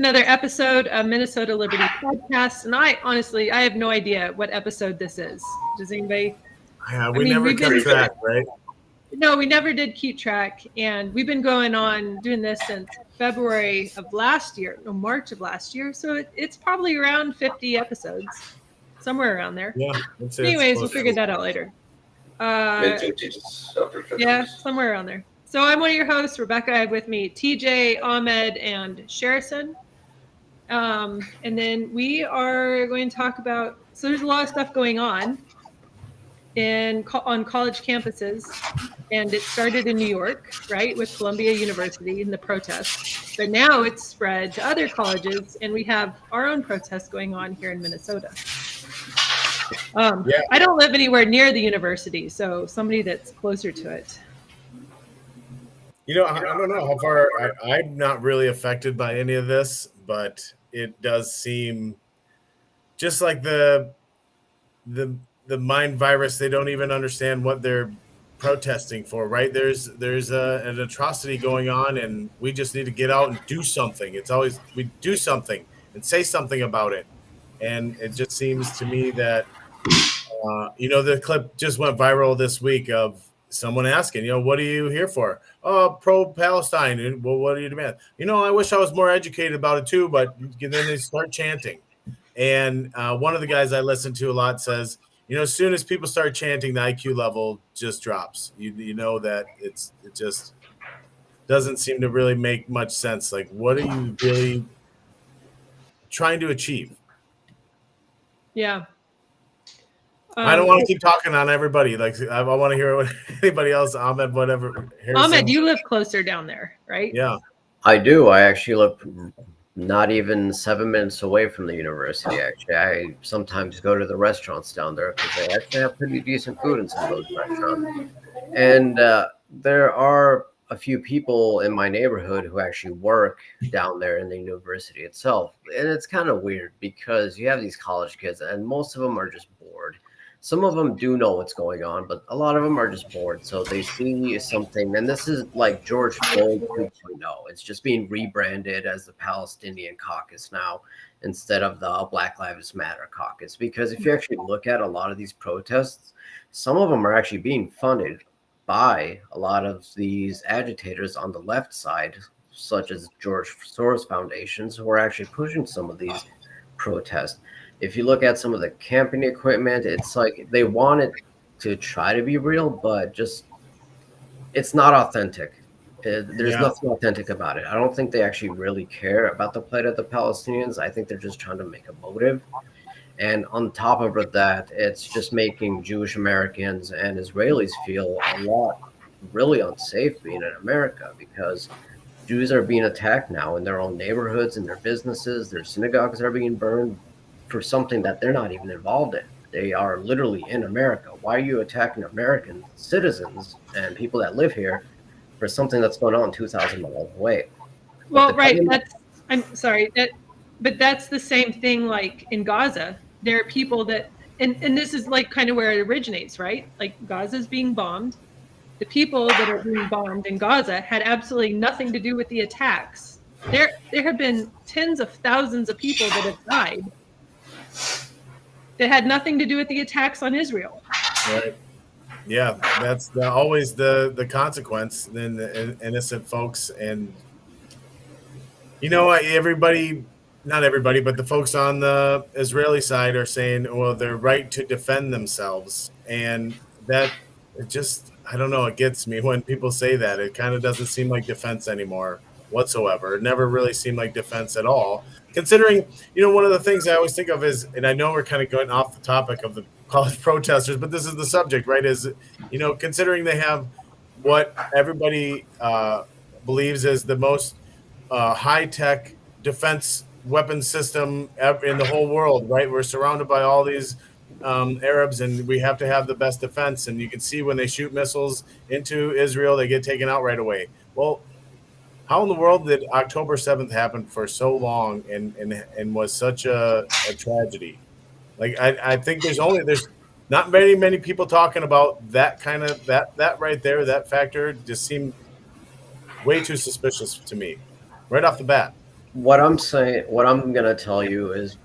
another episode of Minnesota Liberty Podcast. And I have no idea what episode this is. Does anybody? We never kept track, right? No, we never did keep track. And we've been going on doing this since February of last year, no, March of last year. So it's probably around 50 episodes, somewhere around there. Yeah. Anyways, we'll figure that out later. Yeah, somewhere around there. So I'm one of your hosts, Rebecca. I have with me TJ, Ahmed, and Sherison. And then we are going to talk about, so there's a lot of stuff going on on college campuses. And it started in New York, right, with Columbia University and the protests. But now it's spread to other colleges, and we have our own protests going on here in Minnesota. I don't live anywhere near the university, so somebody that's closer to it. I don't know how far I'm not really affected by any of this, but it does seem just like the mind virus. They don't even understand what they're protesting for, right? There's an atrocity going on, and we just need to get out and do something. It's always we do something and say something about it, and it just seems to me that the clip just went viral this week of someone asking, what are you here for? Oh, pro-Palestine. Well, what do you demand? I wish I was more educated about it too, but then they start chanting. And one of the guys I listen to a lot says, as soon as people start chanting, the IQ level just drops. You know that it just doesn't seem to really make much sense. Like, what are you really trying to achieve? Yeah. I don't want to keep talking on everybody. Like, I want to hear what anybody else, Ahmed, whatever. Ahmed, you live closer down there, right? Yeah. I do. I actually live not even 7 minutes away from the university. Actually, I sometimes go to the restaurants down there because they actually have pretty decent food in some of those restaurants. And there are a few people in my neighborhood who actually work down there in the university itself. And it's kind of weird because you have these college kids and most of them are just bored. Some of them do know what's going on, but a lot of them are just bored. So they see something, and this is like George Floyd 2.0. It's just being rebranded as the Palestinian caucus now instead of the Black Lives Matter caucus. Because if you actually look at a lot of these protests, some of them are actually being funded by a lot of these agitators on the left side, such as George Soros foundations, who are actually pushing some of these protests. If you look at some of the camping equipment, it's like they want it to try to be real, but just it's not authentic. There's nothing authentic about it. I don't think they actually really care about the plight of the Palestinians. I think they're just trying to make a motive. And on top of that, it's just making Jewish Americans and Israelis feel a lot really unsafe being in America because Jews are being attacked now in their own neighborhoods, in their businesses, their synagogues are being burned for something that they're not even involved in. They are literally in America. Why are you attacking American citizens and people that live here for something that's going on 2,000 miles away? Well, right. I'm sorry. But that's the same thing like in Gaza. There are people that, and this is like kind of where it originates, right? Like Gaza's being bombed. The people that are being bombed in Gaza had absolutely nothing to do with the attacks. There have been tens of thousands of people that have died that had nothing to do with the attacks on Israel. Right. Yeah, that's always the consequence. Then the innocent folks, and everybody, not everybody, but the folks on the Israeli side are saying, well, they're right to defend themselves, and that it just, I don't know, it gets me when people say that. It kind of doesn't seem like defense anymore whatsoever. It never really seemed like defense at all. Considering, one of the things I always think of is, and I know we're kind of going off the topic of the college protesters, but this is the subject, right? Is, considering they have what everybody believes is the most high-tech defense weapon system in the whole world, right? We're surrounded by all these Arabs, and we have to have the best defense. And you can see when they shoot missiles into Israel, they get taken out right away. Well, how in the world did October 7th happen for so long and was such a tragedy? Like, I think there's not many people talking about that kind of that right there. That factor just seemed way too suspicious to me right off the bat. What I'm saying, what I'm gonna tell you is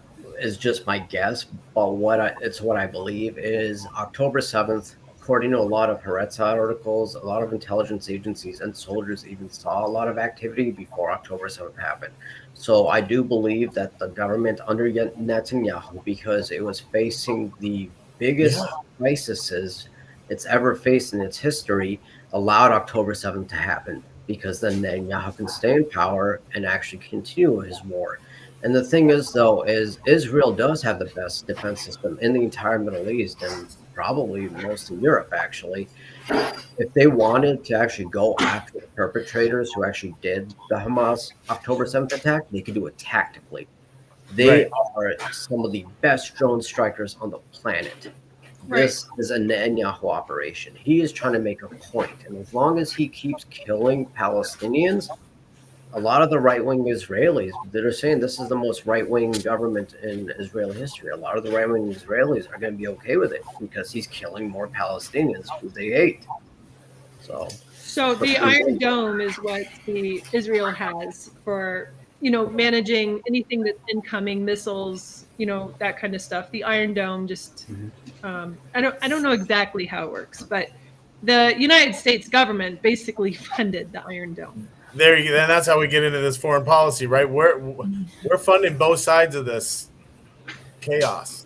just my guess, but it's what I believe is October 7th. According to a lot of Haaretz articles, a lot of intelligence agencies and soldiers even saw a lot of activity before October 7th happened. So I do believe that the government under Netanyahu, because it was facing the biggest crises it's ever faced in its history, allowed October 7th to happen because then Netanyahu can stay in power and actually continue his war. And the thing is, though, is Israel does have the best defense system in the entire Middle East and probably most in Europe, actually. If they wanted to actually go after the perpetrators who actually did the Hamas October 7th attack, they could do it tactically. They Right. are some of the best drone strikers on the planet. Right. This is a Netanyahu operation. He is trying to make a point, and as long as he keeps killing Palestinians, a lot of the right-wing Israelis that are saying this is the most right-wing government in Israeli history, a lot of the right-wing Israelis are going to be okay with it because he's killing more Palestinians who they hate. So the Iron Dome is what the Israel has for, managing anything that's incoming, missiles, that kind of stuff. The Iron Dome just, I don't know exactly how it works, but the United States government basically funded the Iron Dome. There you go. And that's how we get into this foreign policy, right? We're funding both sides of this chaos,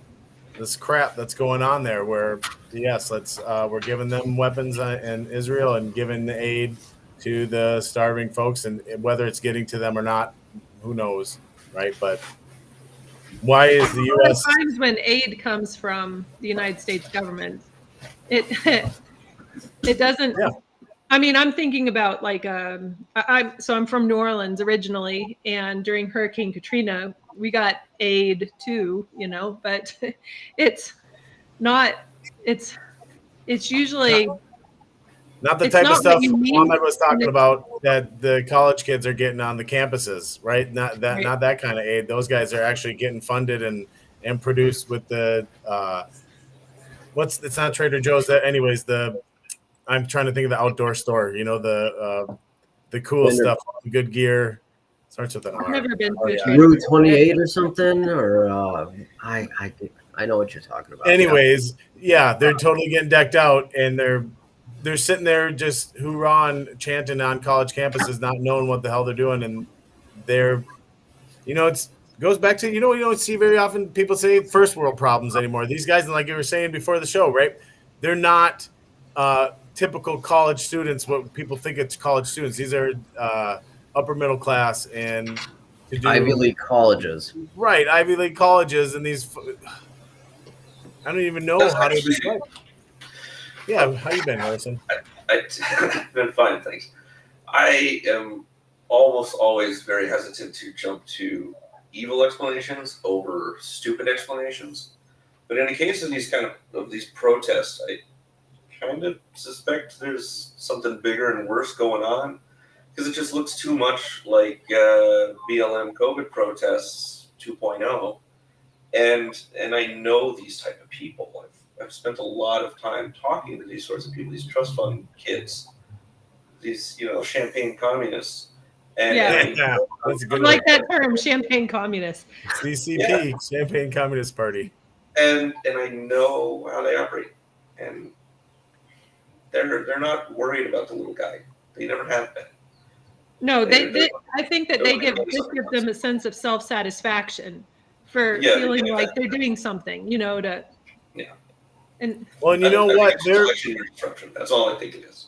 this crap that's going on there. Where yes, we're giving them weapons in Israel and giving the aid to the starving folks, and whether it's getting to them or not, who knows, right? But why is the U.S. times when aid comes from the United States government, it doesn't. Yeah. I mean, I'm thinking about like I'm from New Orleans originally, and during Hurricane Katrina, we got aid too, but it's not. It's usually not the it's type of not stuff what you need. Mohammed was talking about that the college kids are getting on the campuses, right? Not Right. that kind of aid. Those guys are actually getting funded and produced with the it's not Trader Joe's. Anyways, I'm trying to think of the outdoor store. The cool Winter. stuff, good gear. Starts with an I've R. never been to Oh, a yeah. Trader Route Joe's. 28 or something, or I know what you're talking about. Anyways, yeah, they're totally getting decked out, and they're sitting there just hoorahing, chanting on college campuses, not knowing what the hell they're doing, and they're, it's goes back to you don't see very often people say first world problems anymore. These guys, like you were saying before the show, right? They're not typical college students. What people think it's college students. These are upper middle class and Ivy League colleges. Right, Ivy League colleges, and these. I don't even know how to describe. Yeah, how you been, Harrison? I've been fine, thanks. I am almost always very hesitant to jump to evil explanations over stupid explanations. But in the case of these these protests, I kind of suspect there's something bigger and worse going on because it just looks too much like BLM COVID protests 2.0. And I know these type of people. I've spent a lot of time talking to these sorts of people, these trust fund kids, these champagne communists. And Yeah. That's a good I like that term, champagne communist. CCP, Champagne Communist Party. And I know how they operate, and they're not worried about the little guy. They never have been. No, I think that this gives them a sense of self-satisfaction for feeling like they're doing something, to. Yeah. And well, and you know what? That's all I think it is.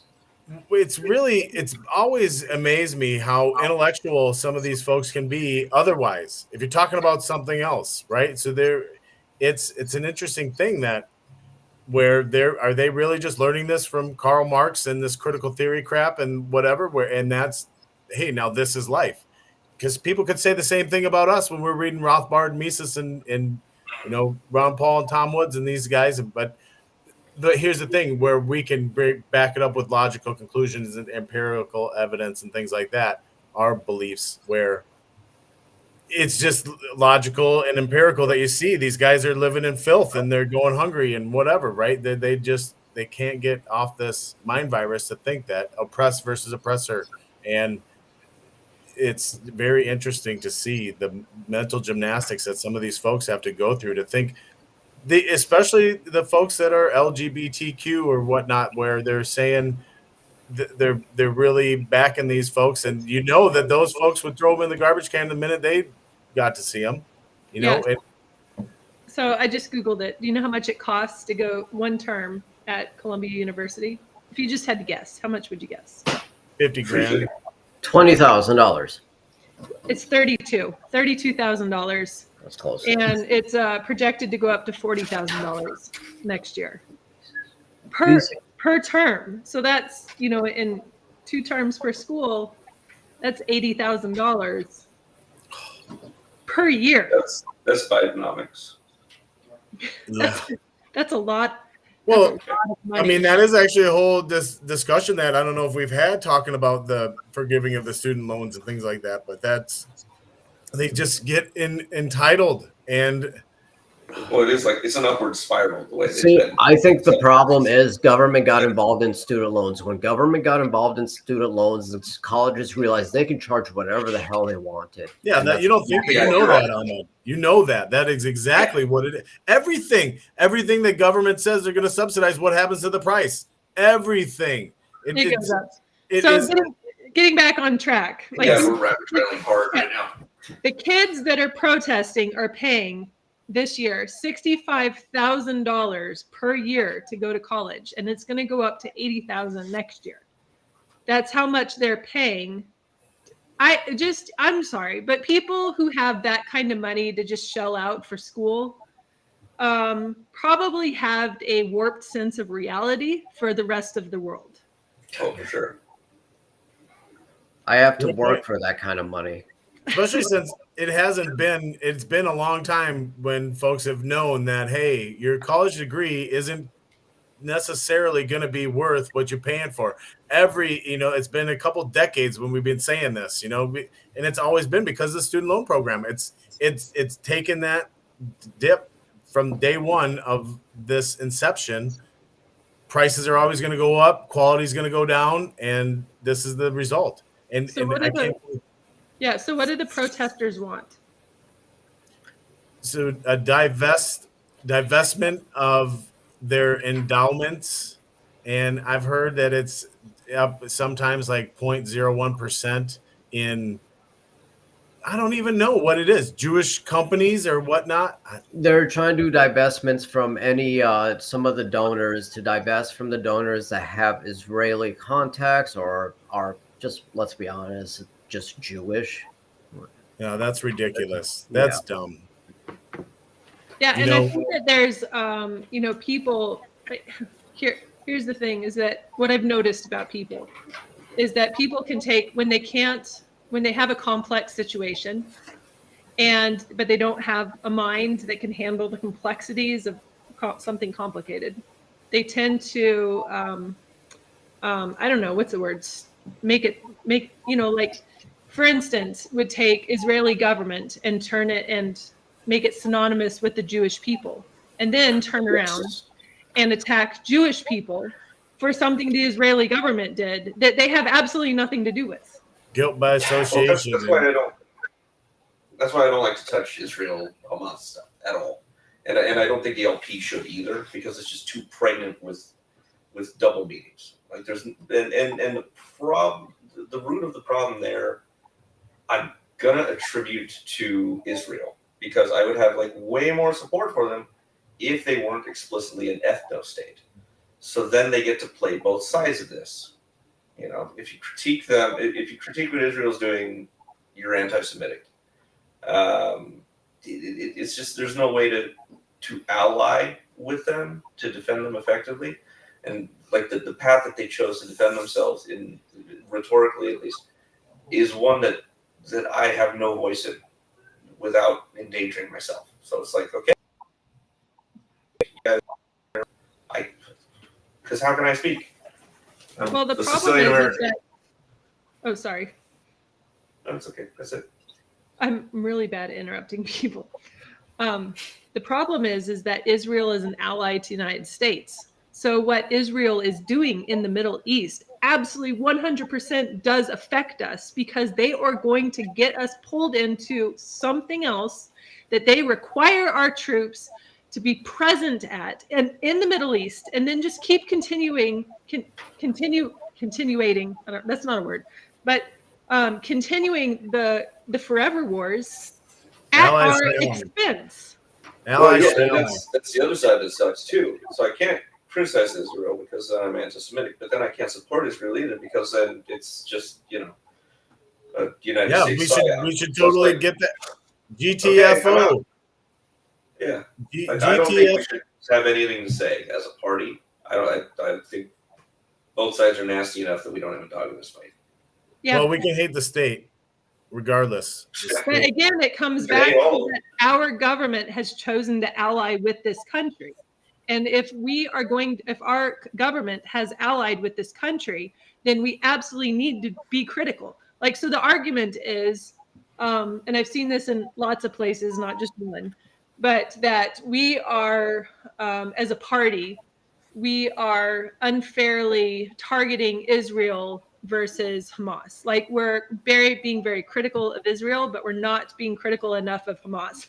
It's always amazed me how intellectual some of these folks can be otherwise. If you're talking about something else, right? So it's an interesting thing that where are they really just learning this from Karl Marx and this critical theory crap and whatever, and that's, hey, now this is life. Because people could say the same thing about us when we're reading Rothbard, Mises, and Ron Paul and Tom Woods and these guys. But here's the thing, where we can back it up with logical conclusions and empirical evidence and things like that. Our beliefs, where it's just logical and empirical that you see these guys are living in filth and they're going hungry and whatever, right? They can't get off this mind virus to think that oppressed versus oppressor. And it's very interesting to see the mental gymnastics that some of these folks have to go through to think especially the folks that are LGBTQ or whatnot, where they're saying they're really backing these folks, and you know that those folks would throw them in the garbage can the minute they got to see them. You know, Yes. So I just Googled it. Do you know how much it costs to go one term at Columbia University? If you just had to guess, how much would you guess? 50 grand. $20,000. It's $32,000, That's close. and it's projected to go up to $40,000 next year per term. So that's, you know, in 2 terms per school, that's $80,000 per year. That's Bidenomics. Yeah. That's a lot. Well, That's a lot of money. I mean, that is actually a whole discussion that I don't know if we've had, talking about the forgiving of the student loans and things like that. But they just get entitled, and Well, it is like it's an upward spiral the way they've See, been. I think the problem is government got involved in student loans. When government got involved in student loans, the colleges realized they can charge whatever the hell they wanted. yeah, And that you don't think Yeah, you know you're that right. on that. You know that is exactly what it is. Everything that government says they're going to subsidize, what happens to the price? Everything. It goes up. It So is. getting back on track, like Yeah, we're rabbit trailing hard right now. the kids that are protesting are paying this year $65,000 per year to go to college, and it's going to go up to $80,000 next year. That's how much they're paying. I'm sorry, but people who have that kind of money to just shell out for school probably have a warped sense of reality for the rest of the world. Oh, for sure. I have to work for that kind of money. Especially since it's been a long time when folks have known that, hey, your college degree isn't necessarily going to be worth what you're paying for. It's been a couple decades when we've been saying this, and it's always been because of the student loan program. It's taken that dip from day one of this inception. Prices are always going to go up, quality is going to go down, and this is the result. And, So and what I are the- can't. Yeah. So what do the protesters want? So a divestment of their endowments, and I've heard that it's up sometimes like 0.01% in, I don't even know what it is, Jewish companies or whatnot. They're trying to do divestments from some of the donors, to divest from the donors that have Israeli contacts or are just, let's be honest, just Jewish. No, that's ridiculous. That's dumb. Yeah, You and know- I think that there's people here's the thing, is that what I've noticed about people is that people can take when they have a complex situation but they don't have a mind that can handle the complexities of something complicated. They tend to I don't know what's the words, like, for instance, would take Israeli government and turn it and make it synonymous with the Jewish people, and then turn around and attack Jewish people for something the Israeli government did that they have absolutely nothing to do with. Guilt by Well, association. that's why I don't like to touch Israel Hamas stuff at all, and I don't think the LP should either, because it's just too pregnant with double meanings. Like there's and the problem, the root of the problem there, I'm gonna attribute to Israel, because I would have like way more support for them if they weren't explicitly an ethno state. So then they get to play both sides of this. If you critique them, if you critique what Israel's doing, you're anti-Semitic. It's just, there's no way to ally with them, to defend them effectively, and like the path that they chose to defend themselves in, rhetorically at least, is one that I have no voice in without endangering myself. So it's like, okay, because how can I speak? Well, the a problem Sicilian is American. that. Oh, sorry. No, it's okay. That's it. I'm really bad at interrupting people. The problem is that Israel is an ally to the United States. So what Israel is doing in the Middle East absolutely 100% does affect us, because they are going to get us pulled into something else that they require our troops to be present at, and in the Middle East, and then just keep continuating. That's not a word, but continuing the forever wars at Allies our stay on. expense. Well, Allies yeah, stay and on. that's the other side that sucks too. So I can't criticize Israel because then I'm anti-Semitic, but then I can't support Israel either because then it's just a United Yeah, States. we should So it's totally like, get that. okay, I'm GTFO. out. Yeah, I don't think we should have anything to say as a party. I think both sides are nasty enough that we don't have a dog in this fight. Yeah. Well, we can hate the state regardless. But again, it comes back to that our government has chosen to ally with this country. And if our government has allied with this country, then we absolutely need to be critical. Like, so the argument is, and I've seen this in lots of places, not just one, but that we are, as a party, we are unfairly targeting Israel versus Hamas. Like, we're being very critical of Israel, but we're not being critical enough of Hamas.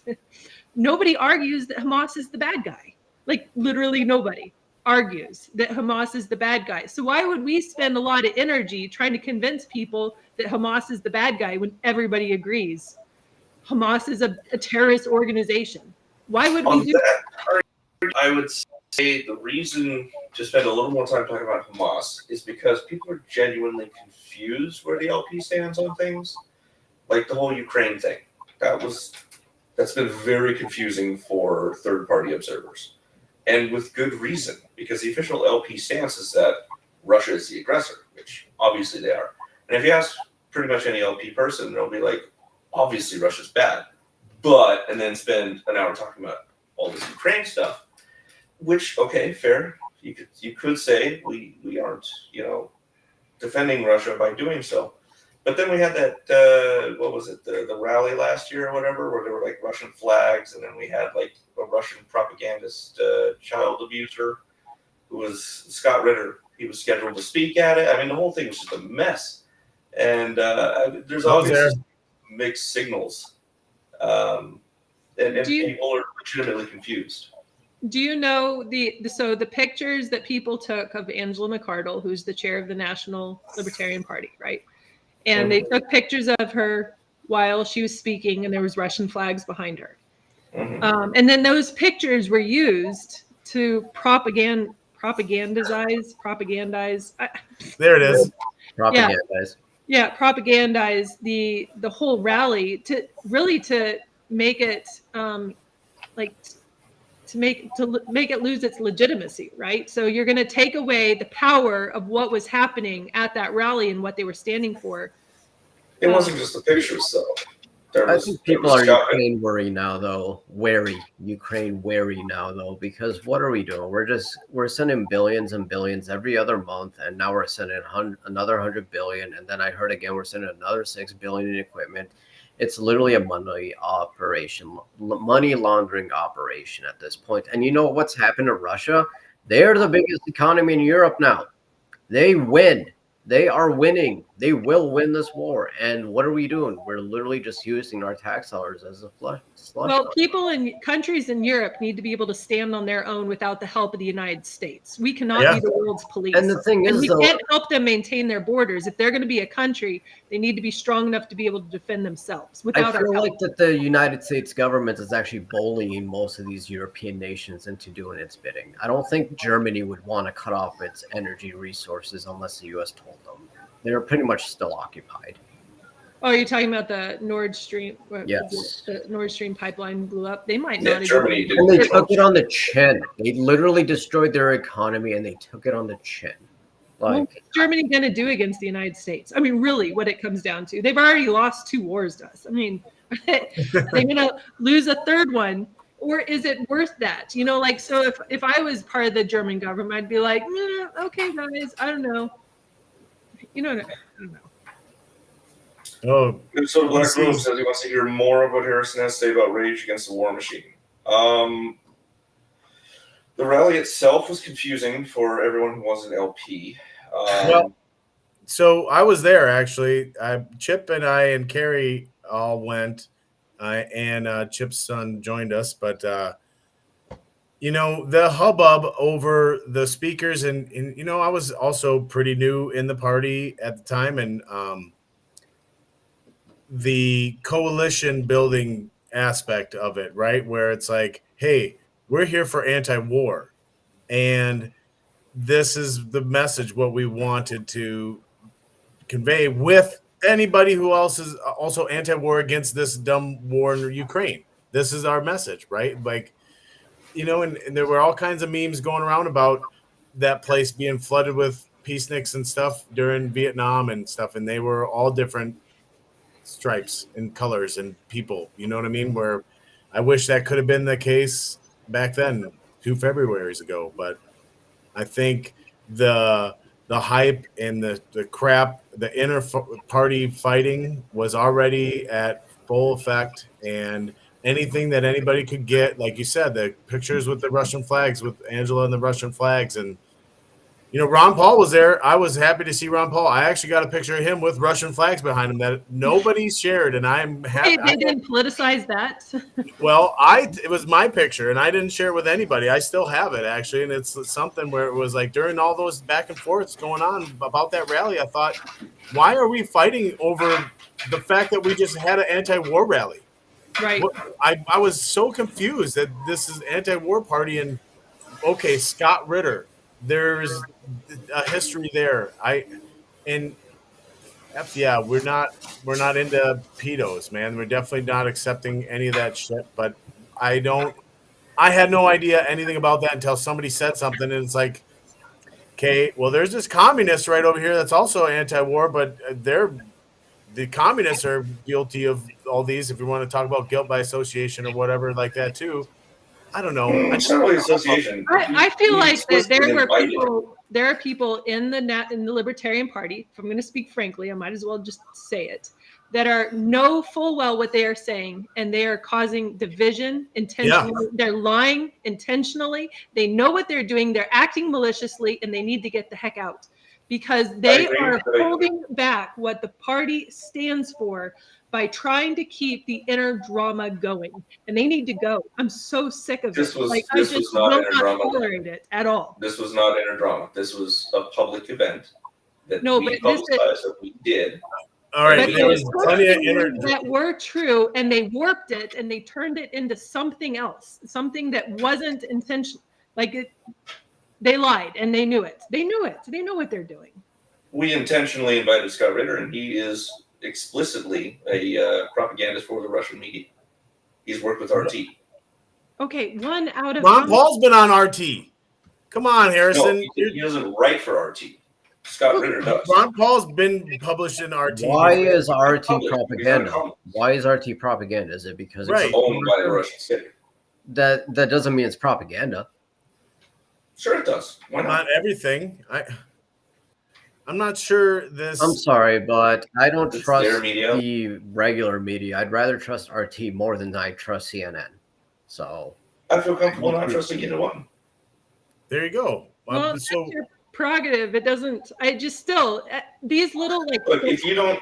Nobody argues that Hamas is the bad guy. Like, literally nobody argues that Hamas is the bad guy. So why would we spend a lot of energy trying to convince people that Hamas is the bad guy when everybody agrees Hamas is a terrorist organization? Why would we do that? I would say the reason to spend a little more time talking about Hamas is because people are genuinely confused where the LP stands on things, like the whole Ukraine thing. That's been very confusing for third-party observers, and with good reason, because the official LP stance is that Russia is the aggressor, which obviously they are. And if you ask pretty much any LP person, they'll be like, obviously Russia's bad, but, and then spend an hour talking about all this Ukraine stuff, which, okay, fair. You could say we aren't, defending Russia by doing so. But then we had that, what was it, the rally last year or whatever, where there were like Russian flags, and then we had like a Russian propagandist child abuser who was Scott Ritter. He was scheduled to speak at it. I mean, the whole thing was just a mess. And there's obviously mixed signals. And people are legitimately confused. Do you know so the pictures that people took of Angela McArdle, who's the chair of the National Libertarian Party, right? And they took pictures of her while she was speaking, and there was Russian flags behind her. And then those pictures were used to propagandize. There it is. Propagandize. Yeah, propagandize the whole rally to make it to make it lose its legitimacy, right? So you're going to take away the power of what was happening at that rally and what they were standing for. It wasn't just the pictures, though. I think people are Ukraine wary now, though. Ukraine wary now, though, because what are we doing? We're sending billions and billions every other month, and now we're sending another 100 billion, and then I heard again we're sending another 6 billion in equipment. It's literally a money laundering operation at this point. And you know what's happened to Russia? They're the biggest economy in Europe now. They win. They are winning. They will win this war. And what are we doing? We're literally just using our tax dollars as a slush. Well, people in countries in Europe need to be able to stand on their own without the help of the United States. We cannot be the world's police. And the thing is, we can't help them maintain their borders. If they're going to be a country, they need to be strong enough to be able to defend themselves without I our feel help. like that the United States government is actually bullying most of these European nations into doing its bidding. I don't think Germany would want to cut off its energy resources unless the U.S. told them. They're pretty much still occupied. Oh, you're talking about the Nord Stream? Yes. The Nord Stream pipeline blew up. They might not. Germany did. And they took it on the chin. They literally destroyed their economy, and they took it on the chin. What's Germany going to do against the United States? I mean, really, what it comes down to. They've already lost 2 wars to us. I mean, are they going to lose a third one? Or is it worth that? So if I was part of the German government, I'd be like, okay, guys, I don't know. I don't know. Oh, So Black Room says he wants to hear more of what Harrison has to say about Rage Against the War Machine. The rally itself was confusing for everyone who wasn't LP. So I was there actually. Chip and I and Carrie all went, and Chip's son joined us. But the hubbub over the speakers, and I was also pretty new in the party at the time, and the coalition building aspect of it, right, where it's like, hey, we're here for anti-war, and this is the message what we wanted to convey with anybody who else is also anti-war against this dumb war in Ukraine. This is our message, right? Like, and there were all kinds of memes going around about that place being flooded with peaceniks and stuff during Vietnam and stuff, and they were all different stripes and colors and people. You know what I mean? Where I wish that could have been the case back then, 2 Februarys ago, but I think the hype and the crap, the inner party fighting was already at full effect, and anything that anybody could get, like you said, the pictures with the Russian flags, with Angela and the Russian flags, and Ron Paul was there. I was happy to see Ron Paul. I actually got a picture of him with Russian flags behind him that nobody shared, and I'm happy. They didn't politicize that. Well, it was my picture, and I didn't share it with anybody. I still have it, actually, and it's something where it was like during all those back and forths going on about that rally, I thought, why are we fighting over the fact that we just had an anti-war rally? Right. I was so confused that this is anti-war party, and okay, Scott Ritter, there's a history there. We're not into pedos, man. We're definitely not accepting any of that shit. But I had no idea anything about that until somebody said something, and it's like, okay, well, there's this communist right over here that's also anti-war, but the communists are guilty of all these. If you want to talk about guilt by association or whatever like that too. I don't know. It's not really association. I feel like that there are people in the Libertarian Party, if I'm going to speak frankly, I might as well just say it, that know full well what they are saying, and they are causing division intentionally. Yeah. They're lying intentionally. They know what they're doing. They're acting maliciously, and they need to get the heck out, because they are holding back what the party stands for by trying to keep the inner drama going, and they need to go. I'm so sick of it. I just will not tolerate it at all. This was not inner drama. This was a public event that we publicized that we did. All right, there was plenty of that were true, and they warped it and they turned it into something else, something that wasn't intentional. They lied, and they knew it. They knew it. They know what they're doing. We intentionally invited Scott Ritter, and he is explicitly a propagandist for the Russian media. He's worked with RT. Okay, one out of Ron Paul's been on RT. Come on, Harrison. No, he doesn't write for RT. Scott Ritter does. Ron Paul's been published in RT. Why is RT propaganda? Why is RT propaganda? Is it because it's owned by the Russian state? That doesn't mean it's propaganda. Sure, it does. Why not? Not everything. I'm not sure this. I'm sorry, but I don't trust the regular media. I'd rather trust RT more than I trust CNN. So I feel comfortable not trusting either one. There you go. Well, that's your prerogative. It doesn't. I just still these little Look, if you don't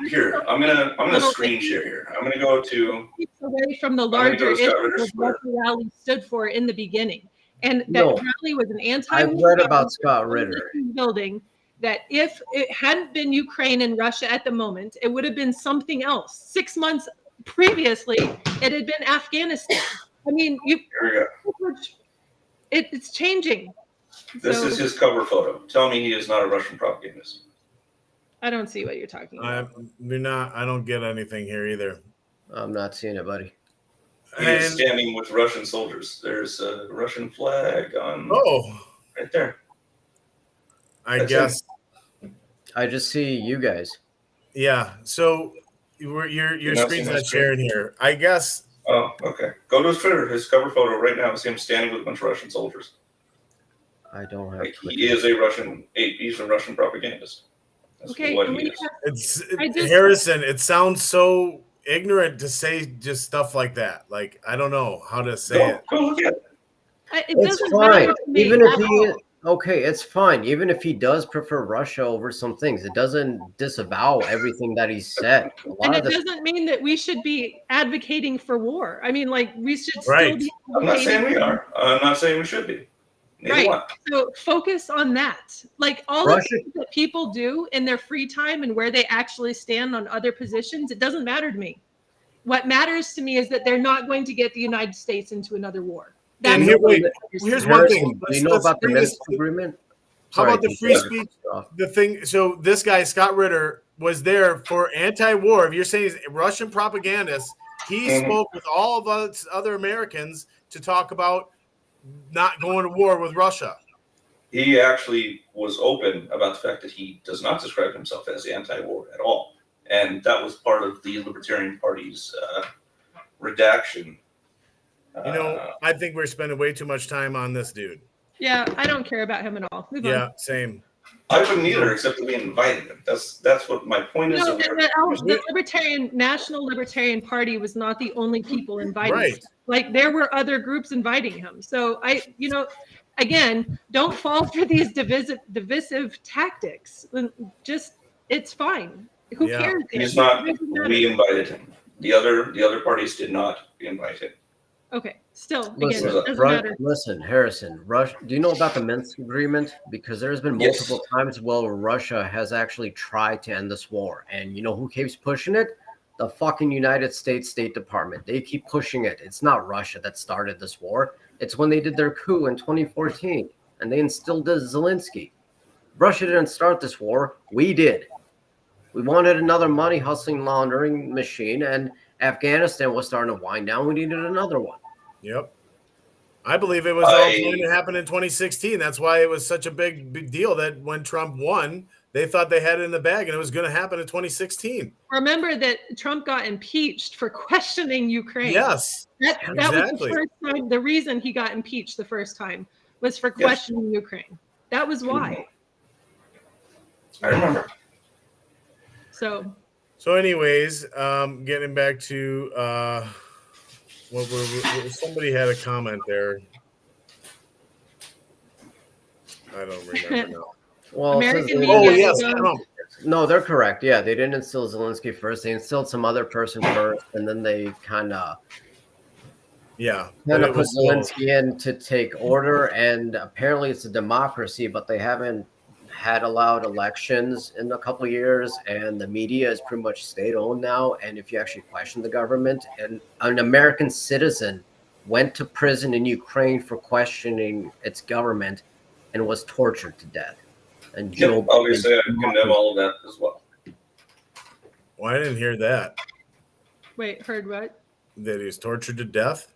I'm gonna screen share here. I'm gonna go to away from the larger issue of what the rally stood for in the beginning, and that rally was an I've read about Scott Ritter building. That if it hadn't been Ukraine and Russia at the moment, it would have been something else. 6 months previously, it had been Afghanistan. I mean, it's changing. This is his cover photo. Tell me he is not a Russian propagandist. I don't see what you're talking about. I don't get anything here either. I'm not seeing it, buddy. He is standing with Russian soldiers. There's a Russian flag on. Right there. I guess. I just see you guys. Yeah. So your screen's not sharing here. I guess. Oh, okay. Go to his Twitter. His cover photo right now is him standing with a bunch of Russian soldiers. I don't have. He is a Russian. He's a Russian propagandist. That's what he is. Harrison. It sounds so ignorant to say just stuff like that. Like I don't know how to say it. Go look at it. It's fine. Okay, it's fine. Even if he does prefer Russia over some things, it doesn't disavow everything that he said. A lot And of it this, doesn't mean that we should be advocating for war. I mean, like, we should still Right. be I'm not saying advocating. we are. I'm not saying we should be. Neither Right. one. So focus on that. Like all Russia- the things that people do in their free time and where they actually stand on other positions, it doesn't matter to me. What matters to me is that they're not going to get the United States into another war. And That's here, what wait, matters to here's me. one Harrison, thing. do you know about the bring this Minsk agreement? How about the Sorry, free Pete, speech? off. The thing. So this guy Scott Ritter was there for anti-war. If you're saying he's a Russian propagandist, he spoke with all of us other Americans to talk about not going to war with Russia. He actually was open about the fact that he does not describe himself as anti-war at all, and that was part of the Libertarian Party's redaction. You know, I think we're spending way too much time on this dude. Yeah, I don't care about him at all. Move Yeah, on. same. I wouldn't either, except that we invited him. That's what my point is. No, that the National Libertarian Party was not the only people inviting him. Right. Like there were other groups inviting him. So again, don't fall for these divisive tactics. Just it's fine. Who Yeah. cares? He's It not. doesn't matter. We invited him. The other parties did not invite him. Okay. Still, again, Listen, it doesn't matter. listen, Harrison. Russia. Do you know about the Minsk agreement? Because there's been Yes. multiple times where Russia has actually tried to end this war, and you know who keeps pushing it? The fucking United States State Department. They keep pushing it. It's not Russia that started this war. It's when they did their coup in 2014 and they instilled Zelensky. Russia didn't start this war. We did. We wanted another money hustling laundering machine, and Afghanistan was starting to wind down. We needed another one. Yep. I believe it was all going to happen in 2016. That's why it was such a big deal that when Trump won, they thought they had it in the bag and it was going to happen in 2016. Remember that Trump got impeached for questioning Ukraine. Yes. That was exactly. the first time. The reason he got impeached the first time was for questioning Ukraine. That was why. I remember. So anyways, getting back to somebody had a comment there. I don't remember now. Well, it says American they- media Oh yes, is, Trump. no, they're correct. Yeah, they didn't instill Zelensky first. They instilled some other person first, and then they kind of Yeah, but put it was slow. Zelensky in to take order. And apparently, it's a democracy, but they haven't had allowed elections in a couple of years, and the media is pretty much state-owned now. And if you actually question the government, and an American citizen went to prison in Ukraine for questioning its government and was tortured to death. And Joe Obviously, I condemn all of that as well. Well, I didn't hear that. wait, heard what? That he was tortured to death.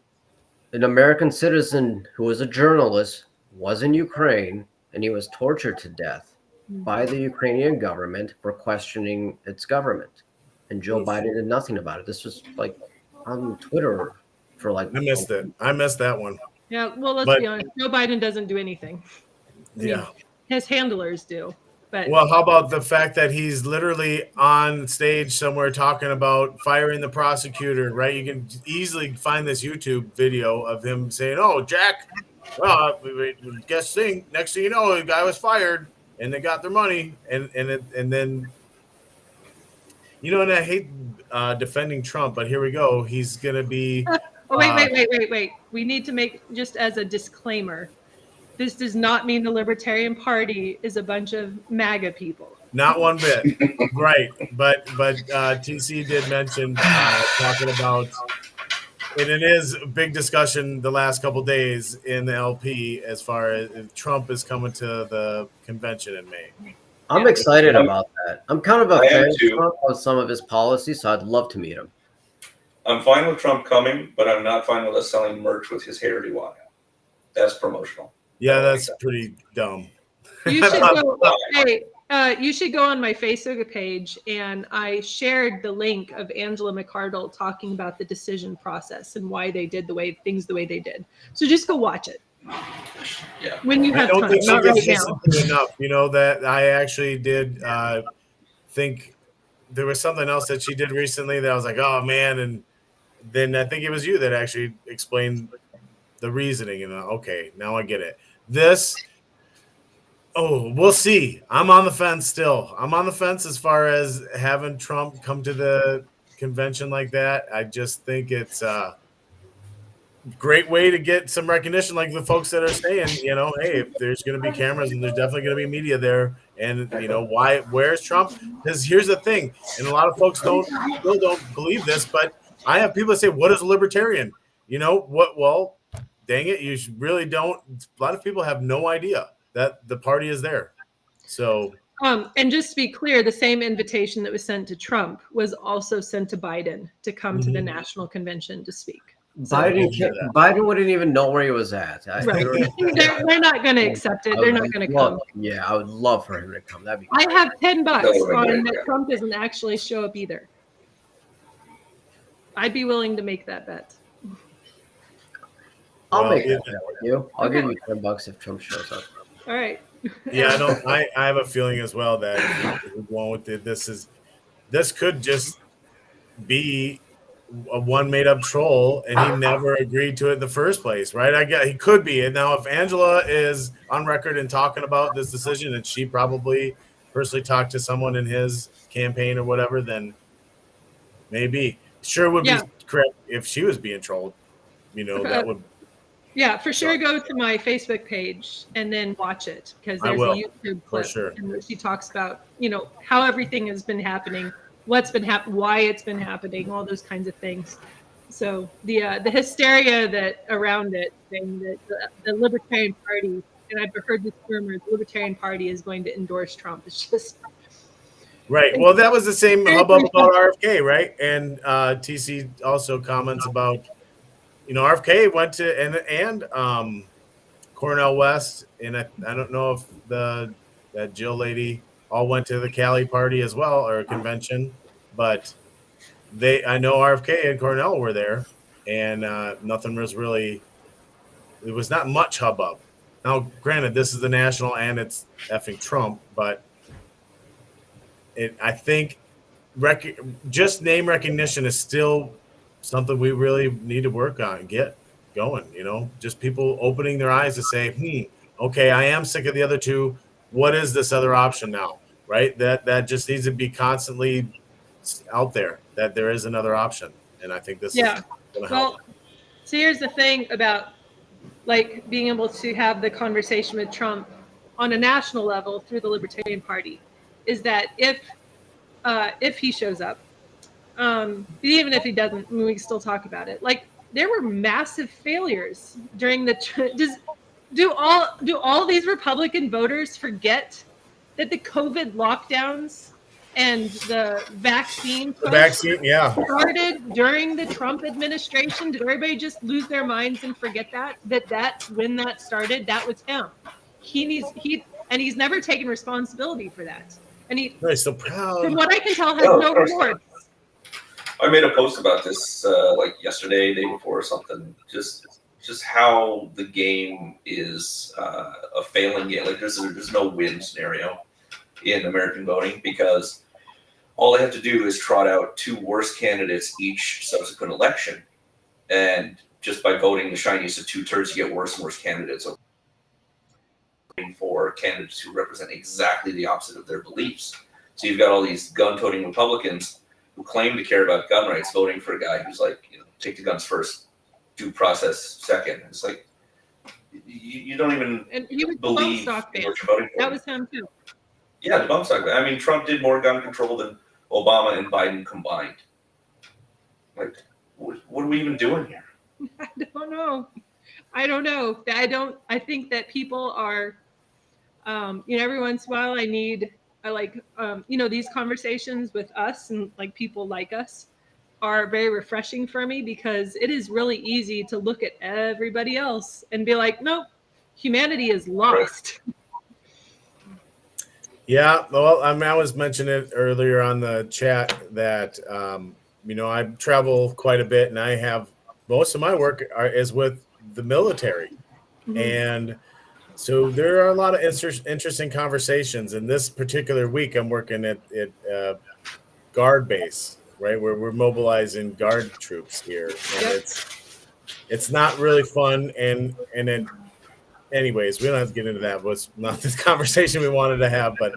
an American citizen who was a journalist was in Ukraine, and he was tortured to death by the Ukrainian government for questioning its government. And Joe Biden did nothing about it. This was like on Twitter for like I missed it. I missed that one. Yeah, well, let's But- be honest. Joe Biden doesn't do anything. Yeah. His handlers do. But Well, how about the fact that he's literally on stage somewhere talking about firing the prosecutor, right? You can easily find this YouTube video of him saying, "Oh, Jack, well, next thing you know, the guy was fired and they got their money." And then, you know, and I hate defending Trump, but here we go. He's going to be. oh, wait. We need to make, just as a disclaimer, this does not mean the Libertarian Party is a bunch of MAGA people. Not one bit, right? But TC did mention talking about, and it is a big discussion the last couple of days in the LP as far as Trump is coming to the convention in May. I'm excited about that. I'm kind of a I am fan of too. Trump on some of his policies, so I'd love to meet him. I'm fine with Trump coming, but I'm not fine with us selling merch with his hair on it. That's promotional. Yeah, that's pretty dumb. You should go. You should go on my Facebook page, and I shared the link of Angela McArdle talking about the decision process and why they did things the way they did. So just go watch it Yeah. when you I have don't time. think she Not right gets now. listened to enough. You know that I actually did think there was something else that she did recently that I was like, oh man, and then I think it was you that actually explained the reasoning, and okay, now I get it. This Oh, we'll see. I'm on the fence still. I'm on the fence as far as having Trump come to the convention like that. I just think it's a great way to get some recognition, like the folks that are saying, hey, if there's going to be cameras and there's definitely going to be media there, and where's Trump? Because here's the thing, and a lot of folks still don't believe this, but I have people that say, "What is a libertarian?" What? Well, dang it, you really don't. A lot of people have no idea that the party is there. So, and just to be clear, the same invitation that was sent to Trump was also sent to Biden to come to the national convention to speak. So, Biden wouldn't even know where he was at. Right. They're not going to accept it. They're not going to come. Yeah, I would love for him to come. That'd be great. I have $10 on that Trump doesn't actually show up either. I'd be willing to make that bet. I'll make that bet with you. I'll give you $10 if Trump shows up. All right. Yeah, I have a feeling as well that this could just be a one made up troll, and he never agreed to it in the first place, right? He could be. And now if Angela is on record and talking about this decision, and she probably personally talked to someone in his campaign or whatever, then maybe. Sure would be correct if she was being trolled. That would. Yeah, for sure. Go to my Facebook page and then watch it, because there's a YouTube clip in which she talks about, how everything has been happening, what's been happening, why it's been happening, all those kinds of things. So the hysteria that around it, saying that the Libertarian Party, and I've heard this rumor, the Libertarian Party is going to endorse Trump. It's just right. Well, that was the same hubbub about RFK, right? And TC also comments about. RFK went to and Cornel West, and I don't know if that Jill lady all went to the Cali party as well, or a convention, but I know RFK and Cornell were there, and nothing was really. It was not much hubbub. Now, granted, this is the national and it's effing Trump, but I think just name recognition is still something we really need to work on and get going, just people opening their eyes to say, okay, I am sick of the other two. What is this other option now? Right. That just needs to be constantly out there, that there is another option. And I think this is going to help. So here's the thing about being able to have the conversation with Trump on a national level through the Libertarian Party is that if he shows up, even if he doesn't, we can still talk about it. There were massive failures during do all these Republican voters forget that the COVID lockdowns and the vaccine started during the Trump administration? Did everybody just lose their minds and forget that when that started, that was him? He's never taken responsibility for that. And he's so proud. From what I can tell, has no remorse. I made a post about this yesterday, day before or something. Just how the game is a failing game. There's no win scenario in American voting, because all they have to do is trot out two worse candidates each subsequent election, and just by voting the shiniest of two turds, you get worse and worse candidates. For candidates who represent exactly the opposite of their beliefs. So you've got all these gun-toting Republicans who claim to care about gun rights, voting for a guy who's take the guns first, due process second. It's you don't even believe what you're voting for. That was him too. Yeah, the bump stock. I mean, Trump did more gun control than Obama and Biden combined. What are we even doing here? I don't know. I think that people are, every once in a while I like these conversations with us and people like us are very refreshing for me, because it is really easy to look at everybody else and be like, nope, humanity is lost. Yeah. Well, I was mentioning it earlier on the chat that, I travel quite a bit, and I have most of my work is with the military. Mm-hmm. And so there are a lot of interesting conversations. And this particular week, I'm working at Guard base, right, where we're mobilizing Guard troops here. And it's not really fun. And anyways, we don't have to get into that. It was not this conversation we wanted to have, but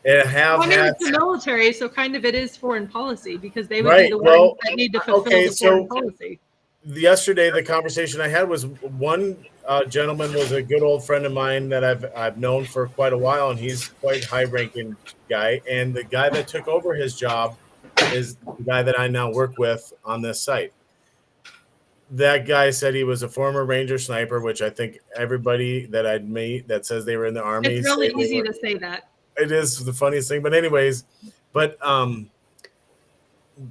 it have Well, I mean, had it's the military, so kind of it is foreign policy because they would Right, be the well, ones that need to fulfill okay, the foreign so- policy. yesterday the conversation I had was one gentleman was a good old friend of mine that I've known for quite a while, and he's quite high ranking guy. And the guy that took over his job is the guy that I now work with on this site. That guy said he was a former Ranger sniper, which I think everybody that I'd meet that says they were in the Army. It's really say they easy were. to say that. It is the funniest thing, but anyways,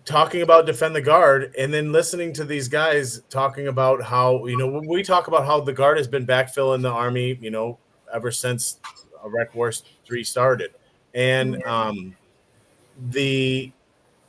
talking about Defend the Guard and then listening to these guys talking about how, when we talk about how the Guard has been backfilling the Army, ever since Rec Wars 3 started. And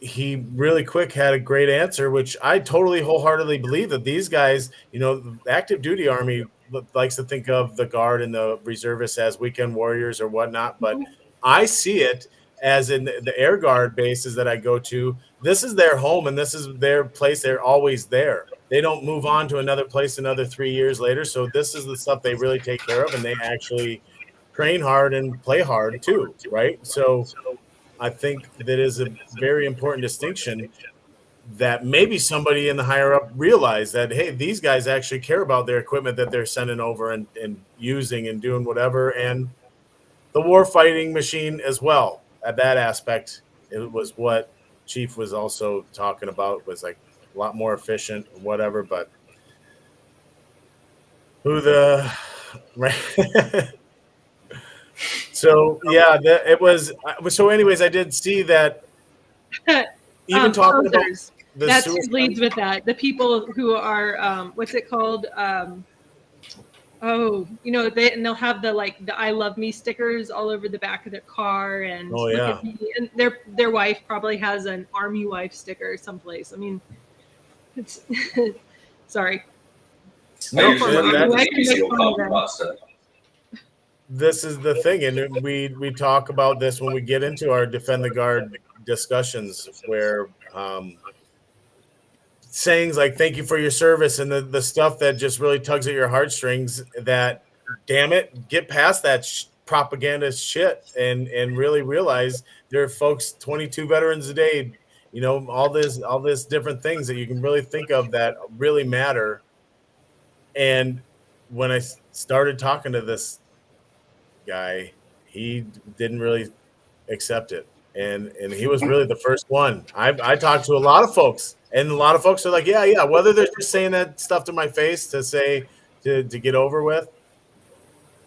he really quick had a great answer, which I totally wholeheartedly believe that these guys, the active duty Army likes to think of the Guard and the reservists as weekend warriors or whatnot. But I see it as in the Air Guard bases that I go to. This is their home and this is their place. They're always there. They don't move on to another place another 3 years later. So this is the stuff they really take care of, and they actually train hard and play hard too, right? So I think that is a very important distinction that maybe somebody in the higher up realized that, hey, these guys actually care about their equipment that they're sending over and using and doing whatever. And the war fighting machine as well. At that aspect, it was what Chief was also talking about, was like a lot more efficient or whatever. But right. So yeah, it was. So, anyways, I did see that. Even talking about posers. the That's who suicide- leads with that. The people who are what's it called? They'll have the "I love me" stickers all over the back of their car, and Oh, look yeah. at me. And their wife probably has an Army wife sticker someplace. I mean, it's sorry. No, for that- me. that- I can make fun of them. pasta. This is the thing, and we talk about this when we get into our Defend the Guard discussions, where sayings like "thank you for your service" and the stuff that just really tugs at your heartstrings, that, damn it, get past that propaganda shit and really realize there are folks, 22 veterans a day, all this different things that you can really think of that really matter. And when I started talking to this guy, he didn't really accept it, and he was really the first one. I talked to a lot of folks, and a lot of folks are like, yeah, whether they're just saying that stuff to my face to say to get over with,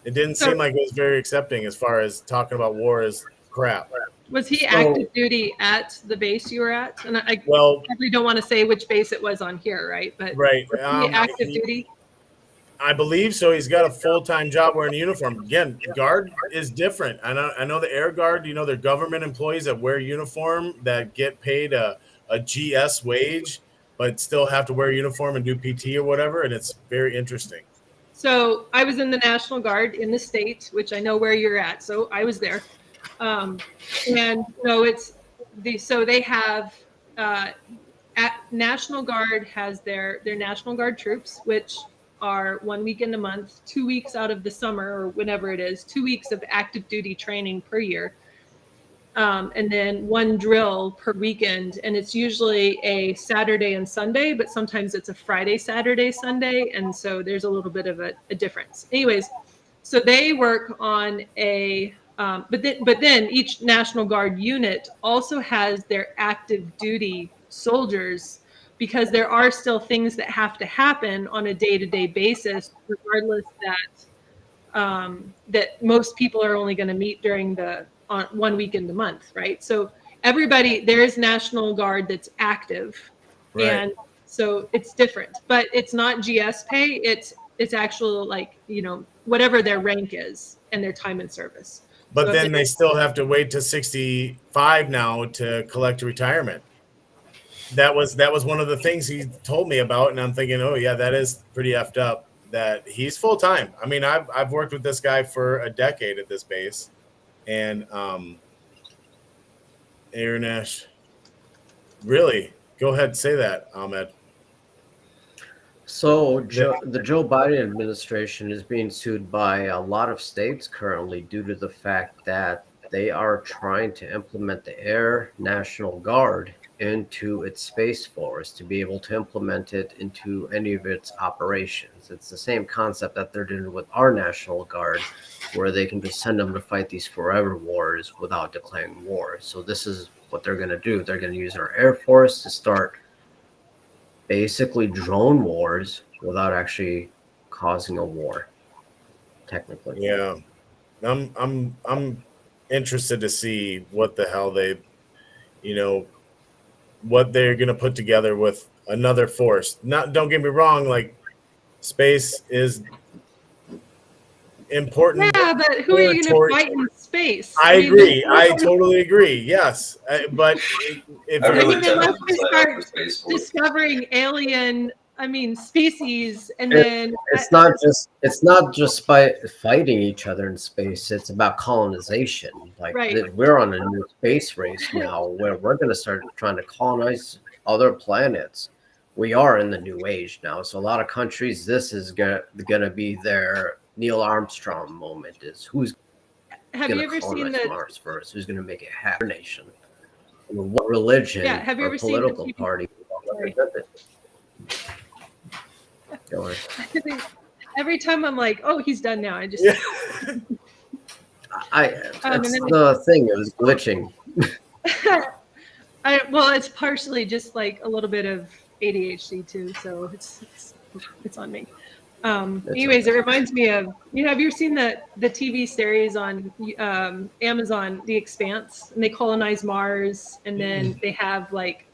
it didn't seem like it was very accepting as far as talking about war as crap. Was he active duty at the base you were at? And I Well, probably don't want to say which base it was on here, right? But right, was he active duty? I believe so. He's got a full-time job wearing a uniform. Again, Guard is different. I know the Air Guard, they're government employees that wear uniform that get paid a GS wage, but still have to wear a uniform and do PT or whatever. And it's very interesting. So I was in the National Guard in the state, which I know where you're at. So I was there. So they have National Guard has their National Guard troops, which are 1 weekend a month, 2 weeks out of the summer or whenever it is, 2 weeks of active duty training per year. And then one drill per weekend. And it's usually a Saturday and Sunday, but sometimes it's a Friday, Saturday, Sunday. And so there's a little bit of a difference. Anyways, so they work on but then each National Guard unit also has their active duty soldiers, because there are still things that have to happen on a day-to-day basis, regardless that most people are only going to meet during on 1 weekend a month, right? So there is National Guard that's active, Right. and so it's different, but it's not GS pay. It's actual, whatever their rank is and their time in service. But So then they still have to wait to 65 now to collect retirement. That was one of the things he told me about, and I'm thinking, oh yeah, that is pretty effed up. That he's full time. I mean, I've worked with this guy for a decade at this base, and Aaronesh, really, go ahead and say that, Ahmed. So the Joe Biden administration is being sued by a lot of states currently due to the fact that they are trying to implement the Air National Guard into its Space Force to be able to implement it into any of its operations. It's the same concept that they're doing with our National Guard, where they can just send them to fight these forever wars without declaring war. So this is what they're going to do. They're going to use our Air Force to start basically drone wars without actually causing a war, technically. Yeah, I'm interested to see what the hell they, what they're gonna put together with another force. Not, don't get me wrong, like space is important. Yeah, but who are you going to fight in space? I agree. I totally agree. Yes, but if I really mean, don't unless we sign up start for Space Force. discovering alien, species, and then It's not just by fighting each other in space. It's about colonization. Like Right. we're on a new space race now, where we're going to start trying to colonize other planets. We are in the new age now, so a lot of countries, this is gonna be their Neil Armstrong moment. Is who's have going you to ever seen colonize the Mars first? Who's going to make it happen? Nation? What religion Yeah, have you or ever seen the political TV party will Sorry. represent it? Go ahead. every time I'm like, oh, he's done now. I just That's and then- the thing. It was glitching. well, it's partially just like a little bit of ADHD too, so it's on me. Anyways, it reminds me of have you ever seen the TV series on Amazon, The Expanse, and they colonize Mars, and then they have like,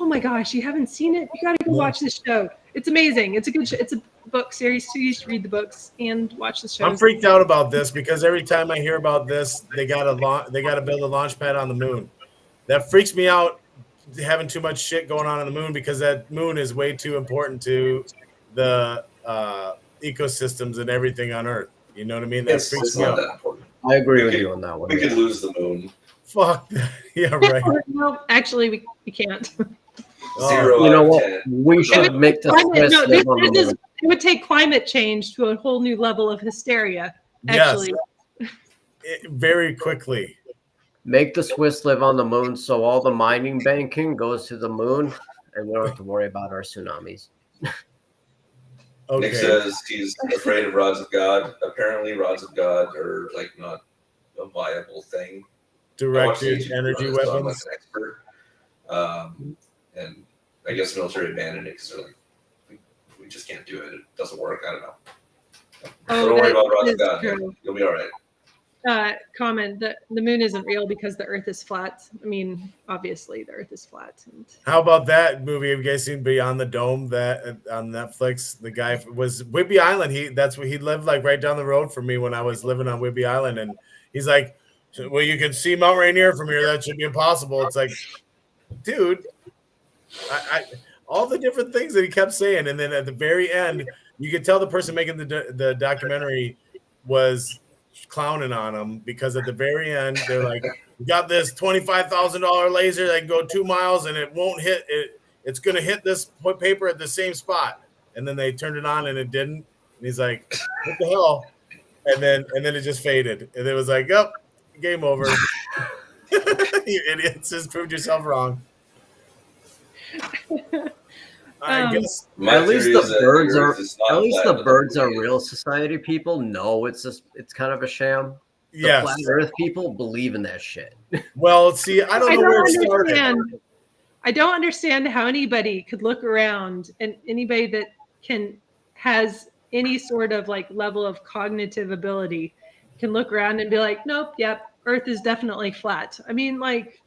oh my gosh, you haven't seen it? You got to go watch this show. It's amazing. It's a good show. It's a book series too. You should read the books and watch the show. I'm freaked out about this because every time I hear about this, they got to build a launch pad on the moon. That freaks me out, having too much shit going on the moon, because that moon is way too important to the ecosystems and everything on Earth. You know what I mean? That freaks It's me not out. that important. I agree with you on that one. We could lose the moon. Fuck that. Yeah, right. No, actually, we can't. Zero You know out of what? 10. We should make the Climate- Swiss no, live on the this is, moon. it would take climate change to a whole new level of hysteria. Actually, Very quickly. Make the Swiss live on the moon, so all the mining banking goes to the moon, and we don't have to worry about our tsunamis. Okay. Nick says he's afraid of rods of God. Apparently, rods of God are like not a viable thing. I watched the Directed YouTube energy videos, so I'm like weapons. an expert. And I guess the military abandoned it because they're like, we just can't do it. It doesn't work. I don't know. Oh, Don't worry that about rods of is God. true. You'll be all right. Comment that the moon isn't real because the Earth is flat. I mean, obviously, the Earth is flat. And How about that movie? Have you guys seen Beyond the Dome that on Netflix? The guy was Whidbey Island. That's where he lived, like right down the road from me when I was living on Whidbey Island. And he's like, well, you can see Mount Rainier from here. That should be impossible. It's like, dude, I all the different things that he kept saying. And then at the very end, you could tell the person making the documentary was clowning on him, because at the very end, they're like, we got this $25,000 laser that can go 2 miles and it won't hit it. It's going to hit this paper at the same spot. And then they turned it on and it didn't. And he's like, what the hell? And then it just faded. And it was like, oh, game over. You idiots, just proved yourself wrong. I guess My At least theory the is that birds the are. Earth is not At least flat, the but birds are it is. real society people. No, it's kind of a sham. The yes. flat Earth people believe in that shit. Well, see, I don't know where it started. I don't understand how anybody could look around, and anybody that has any sort of like level of cognitive ability can look around and be like, nope, yep, Earth is definitely flat. I mean, like,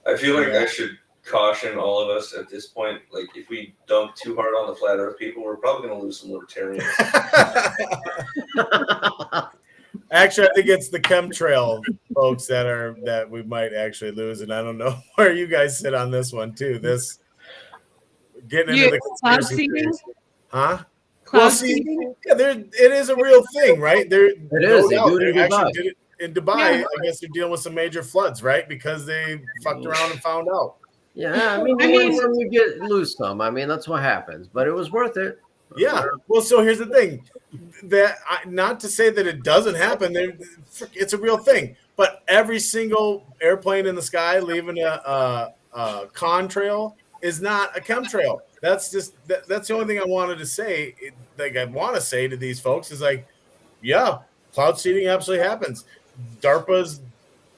I feel like I should caution all of us at this point. Like, if we dunk too hard on the flat Earth people, we're probably going to lose some libertarians. Actually, I think it's the chemtrail folks that we might actually lose, and I don't know where you guys sit on this one too. This getting into the cloud conspiracy seeding? theories. Huh? cloud Well, see, seeding? yeah, it is a real thing, right? It is. They do it in actually Dubai. did it in Dubai. Yeah. I guess they're dealing with some major floods, right? Because they fucked around and found out. Yeah, I mean, I you win mean- some, you lose some. I mean, that's what happens. But it was worth it. Yeah. Well, so here's the thing. Not to say that it doesn't happen. It's a real thing. But every single airplane in the sky leaving a contrail is not a chemtrail. That's just that's the only thing I wanted to say. I want to say to these folks is like, yeah, cloud seeding absolutely happens. DARPA's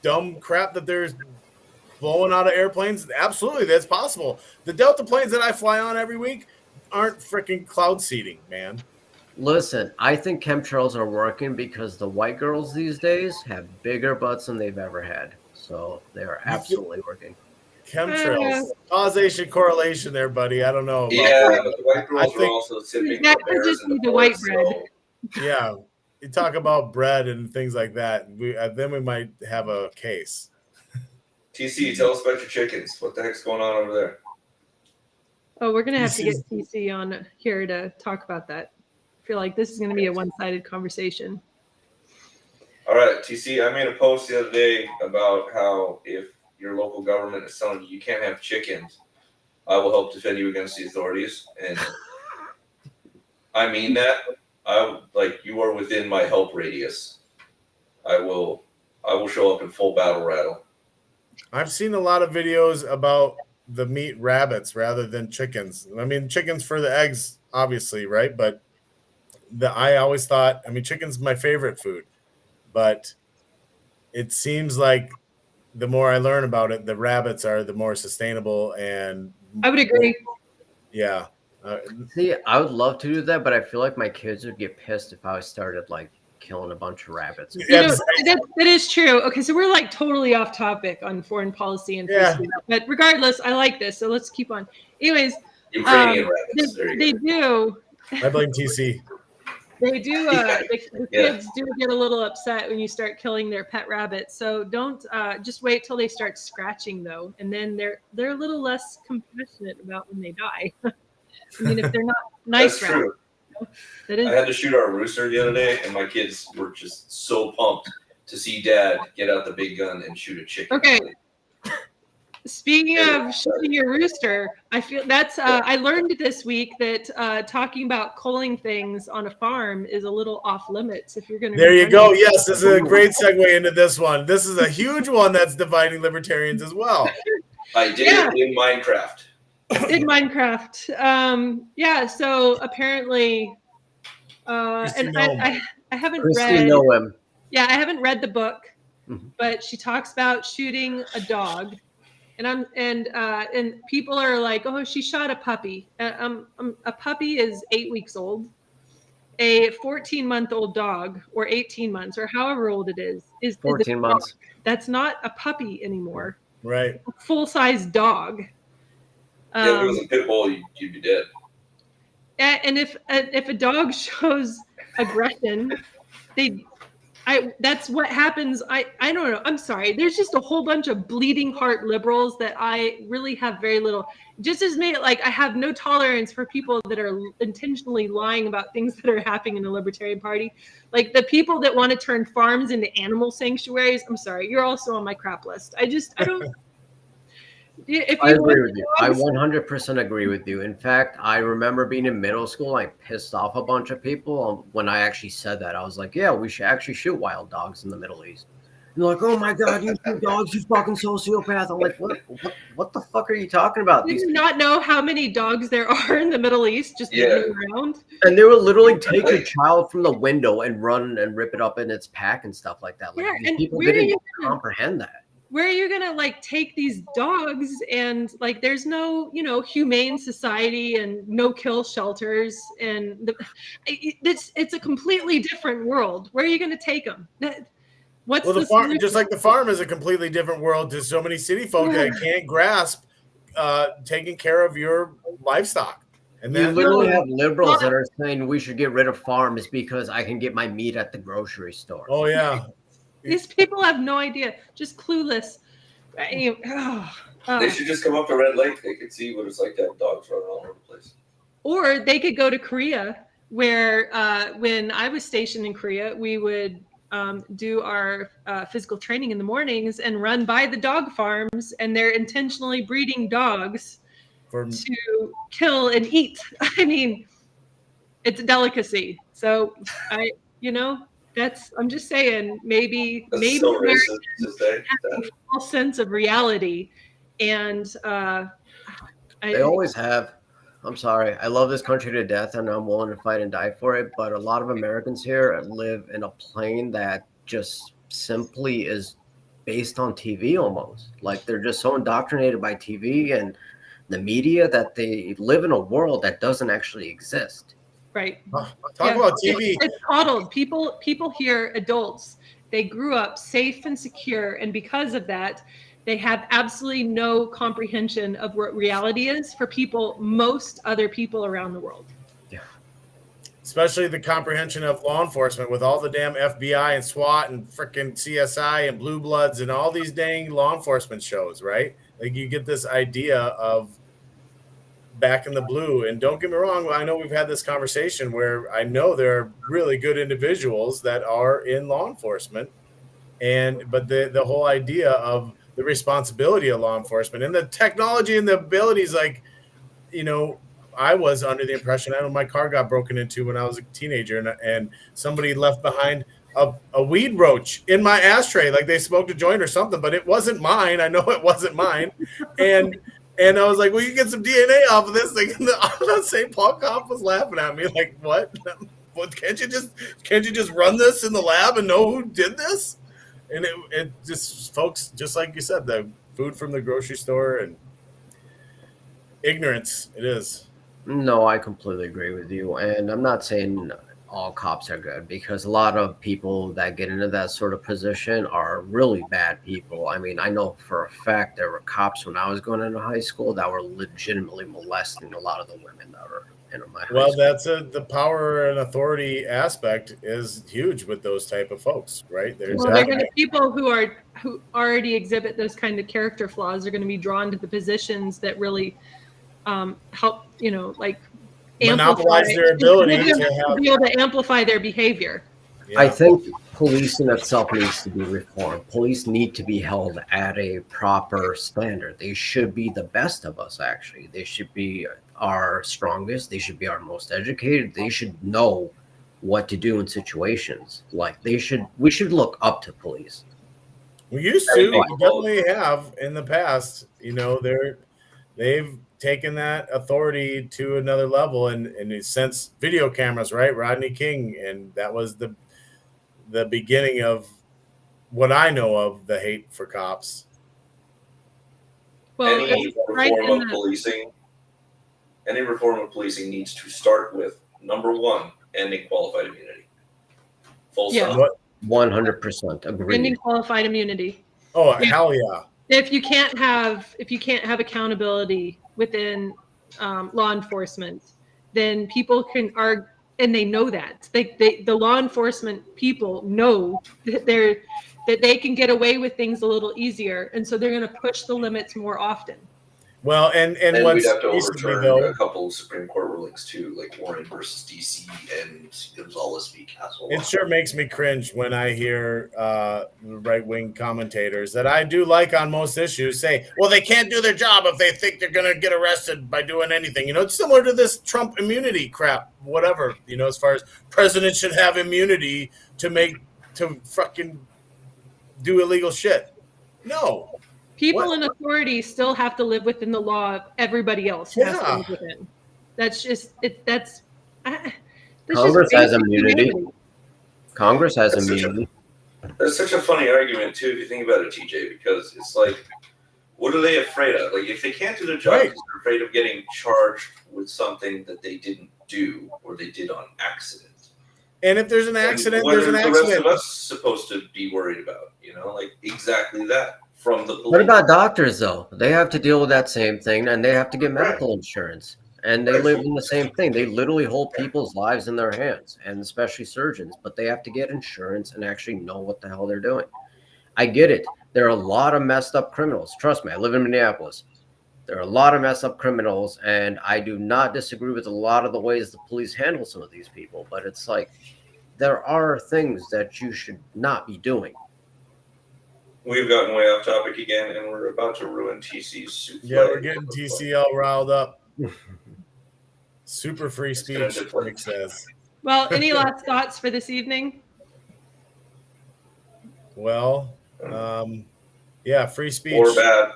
dumb crap that there's blowing out of airplanes, absolutely, that's possible. The Delta planes that I fly on every week aren't freaking cloud seeding, man. Listen, I think chemtrails are working because the white girls these days have bigger butts than they've ever had. So they are absolutely working. Chemtrails, causation, correlation there, buddy. I don't know. Yeah, but the white girls are think- also sipping That the could bears just in the be the white forest, bread. so- Yeah. You talk about bread and things like that. Then we might have a case. TC, tell us about your chickens. What the heck's going on over there? Oh, we're gonna have to get This TC on here to talk about that. I feel like this is gonna be a one-sided conversation. All right, TC, I made a post the other day about how if your local government is telling you can't have chickens, I will help defend you against the authorities. And I mean that. You are within my help radius. I will show up in full battle rattle. I've seen a lot of videos about the meat rabbits rather than chickens. I mean, chickens for the eggs, obviously, right? But I always thought, I mean, chicken's my favorite food. But it seems like the more I learn about it, the rabbits are the more sustainable. And I would agree. yeah. See, I would love to do that, but I feel like my kids would get pissed if I started like killing a bunch of rabbits. You know, that is true. Okay, so we're like totally off topic on foreign policy and Yeah. Facebook. But regardless, I like this, so let's keep on. Anyways, Ukrainian rabbits. There they you go. do. I blame TC. They do. The Yeah. kids do get a little upset when you start killing their pet rabbits. So don't just wait till they start scratching though, and then they're a little less compassionate about when they die. I mean, if they're not nice That's rabbits, true. that I is. had to shoot our rooster the other day, and my kids were just so pumped to see Dad get out the big gun and shoot a chicken. Okay. Speaking of shooting your rooster, I feel that's. I learned this week that talking about culling things on a farm is a little off limits. If you're going to. There you go. Yes, this is a great segue into this one. This is a huge one that's dividing libertarians as well. I did it in Minecraft. In Minecraft. Yeah, so apparently Christy and Nome. I haven't Christy read Noem. yeah, I haven't read the book, Mhm. but she talks about shooting a dog. And people are like, "Oh, she shot a puppy." A puppy is 8 weeks old. A 14-month-old dog, or 18 months, or however old it is 14 a months. dog. That's not a puppy anymore. Right. A full-size dog. Yeah, if it was a pit bull, you'd be dead. And if a dog shows aggression, that's what happens. I don't know. I'm sorry. There's just a whole bunch of bleeding heart liberals that I really have very little. Just as me, like I have no tolerance for people that are intentionally lying about things that are happening in the Libertarian Party. Like the people that want to turn farms into animal sanctuaries. I'm sorry. You're also on my crap list. I don't. If I you agree want with you. I dogs- 100% agree with you. In fact, I remember being in middle school, I pissed off a bunch of people when I actually said that. I was like, yeah, we should actually shoot wild dogs in the Middle East. And they're like, oh my God, you shoot dogs, you fucking sociopath. I'm like, what the fuck are you talking about? Do These you not know how many dogs there are in the Middle East just running around? And they will literally take a child from the window and run and rip it up in its pack and stuff like that. Like Yeah, these and people where are didn't you gonna- comprehend that. Where are you gonna like take these dogs and like there's no humane society and no kill shelters and it's a completely different world. Where are you gonna take them? What's Well, the the farm, solution? just like the farm, is a completely different world to so many city folk that can't grasp taking care of your livestock. And You that, literally have liberals that are saying we should get rid of farms because I can get my meat at the grocery store. oh yeah, These people have no idea, just clueless. They should just come up to Red Lake. They could see what it's like to have dogs running all over the place. Or they could go to Korea, where when I was stationed in Korea, we would do our physical training in the mornings and run by the dog farms, and they're intentionally breeding dogs to kill and eat. I mean, it's a delicacy. So I'm just saying, maybe so racist to say have a false sense of reality, and they always have. I'm sorry. I love this country to death, and I'm willing to fight and die for it. But a lot of Americans here live in a plane that just simply is based on TV almost. Like they're just so indoctrinated by TV and the media that they live in a world that doesn't actually exist. Right. Talk about TV. It's coddled. People here, adults, they grew up safe and secure, and because of that, they have absolutely no comprehension of what reality is for most other people around the world. Yeah. Especially the comprehension of law enforcement with all the damn FBI and SWAT and freaking CSI and Blue Bloods and all these dang law enforcement shows, right? Like you get this idea of back in the blue. And don't get me wrong, I know we've had this conversation where I know there are really good individuals that are in law enforcement, but the whole idea of the responsibility of law enforcement and the technology and the abilities, like, I was under the impression, I know my car got broken into when I was a teenager, and somebody left behind a weed roach in my ashtray, like they smoked a joint or something, but it wasn't mine. I know it wasn't mine. And I was like, well, you get some DNA off of this thing. And the St. Paul cop was laughing at me like, what? Can't you just run this in the lab and know who did this? And it just, folks, just like you said, the food from the grocery store and ignorance, it is. No, I completely agree with you. And I'm not saying all cops are good, because a lot of people that get into that sort of position are really bad people. I mean, I know for a fact there were cops when I was going into high school that were legitimately molesting a lot of the women that were in my high school. That's the power and authority aspect is huge with those type of folks, right? They're going to people who already exhibit those kind of character flaws are going to be drawn to the positions that really help, like monopolize their ability to be able to amplify their behavior. Yeah. I think policing itself needs to be reformed. Police need to be held at a proper standard. They should be the best of us, actually. They should be our strongest. They should be our most educated. They should know what to do in situations. Like we should look up to police. We used to, we definitely have in the past. They've taken that authority to another level, and since video cameras, right? Rodney King, and that was the beginning of what I know of the hate for cops. Well, any reform of policing needs to start with, number one, ending qualified immunity. Full stop. 100% agree. Ending qualified immunity. Oh, hell yeah. If you can't have accountability within law enforcement, then people and they know that the law enforcement people know that they can get away with things a little easier, and so they're going to push the limits more often. Well, and we'd have to overturn a couple of Supreme Court rulings too, like Warren versus DC and Gonzalez v. Castle. It sure makes me cringe when I hear right-wing commentators that I do like on most issues say, well, they can't do their job if they think they're going to get arrested by doing anything. It's similar to this Trump immunity crap, whatever, as far as presidents should have immunity to fucking do illegal shit. No. People in authority still have to live within the law of everybody else. Yeah. Has to live within. That's just it. Congress has immunity. Congress has immunity. That's such a funny argument too, if you think about it, TJ, because it's like, what are they afraid of? Like, if they can't do their job, right, because they're afraid of getting charged with something that they didn't do or they did on accident. And if there's an accident, there's an accident. What are the rest of us supposed to be worried about? Like exactly that. From the police. What about doctors, though? They have to deal with that same thing, and they have to get medical insurance. And they live in the same thing. They literally hold people's lives in their hands, and especially surgeons. But they have to get insurance and actually know what the hell they're doing. I get it. There are a lot of messed up criminals. Trust me, I live in Minneapolis. There are a lot of messed up criminals, and I do not disagree with a lot of the ways the police handle some of these people. But it's like there are things that you should not be doing. We've gotten way off topic again, and we're about to ruin TC's souffle. Yeah, we're getting TC all riled up. Super free It's gonna speech, deflate. Nick says. Well, any last thoughts for this evening? Well, yeah, free speech. Or bad.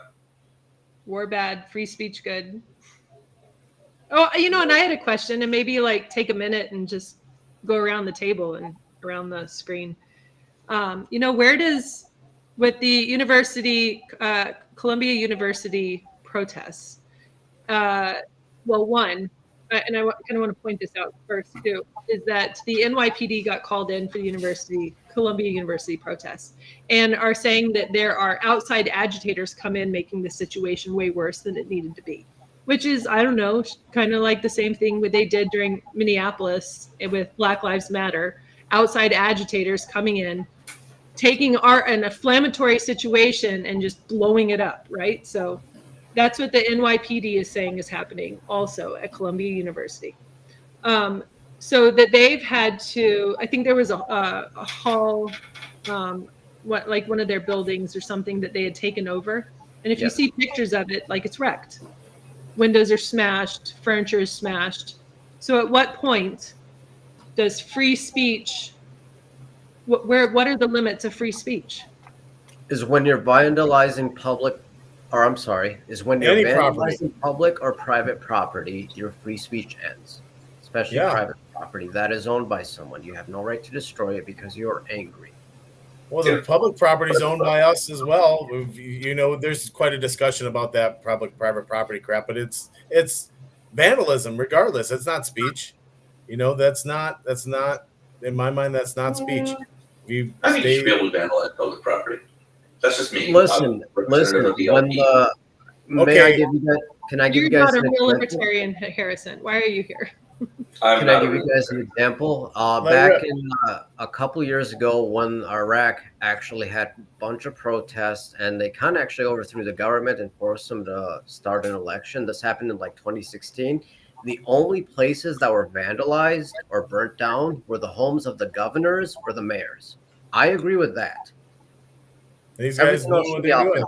War bad, free speech good. Oh, and I had a question, and maybe like take a minute and just go around the table and around the screen. Where does, with the university, Columbia University protests, one, and I kind of want to point this out first too, is that the NYPD got called in for the Columbia University protests, and are saying that there are outside agitators come in making the situation way worse than it needed to be, which is, I don't know, kind of like the same thing what they did during Minneapolis with Black Lives Matter. Outside agitators coming in, taking an inflammatory situation and just blowing it up, right? So that's what the NYPD is saying is happening also at Columbia University. So that they've had to, I think there was a hall, like one of their buildings or something that they had taken over. And if you see pictures of it, like it's wrecked. Windows are smashed, furniture is smashed. So at what point does free speech, what are the limits of free speech? Is when you're vandalizing Any property. public or private property, your free speech ends. Especially private property that is owned by someone. You have no right to destroy it because you're angry. Well, the public property is owned by us as well. There's quite a discussion about that public-private property crap, but it's vandalism regardless. It's not speech. That's not in my mind. That's not speech. I think you should be able to vandalize public property. That's just me. Listen. When can I give you You're guys not a an real example? libertarian, Harrison. Why are you here? Can I give you guys an example? Back in a couple years ago, when Iraq actually had a bunch of protests, and they kind of actually overthrew the government and forced them to start an election. This happened in like 2016. The only places that were vandalized or burnt down were the homes of the governors or the mayors. I agree with that. These guys Everything know else what should be they're off doing.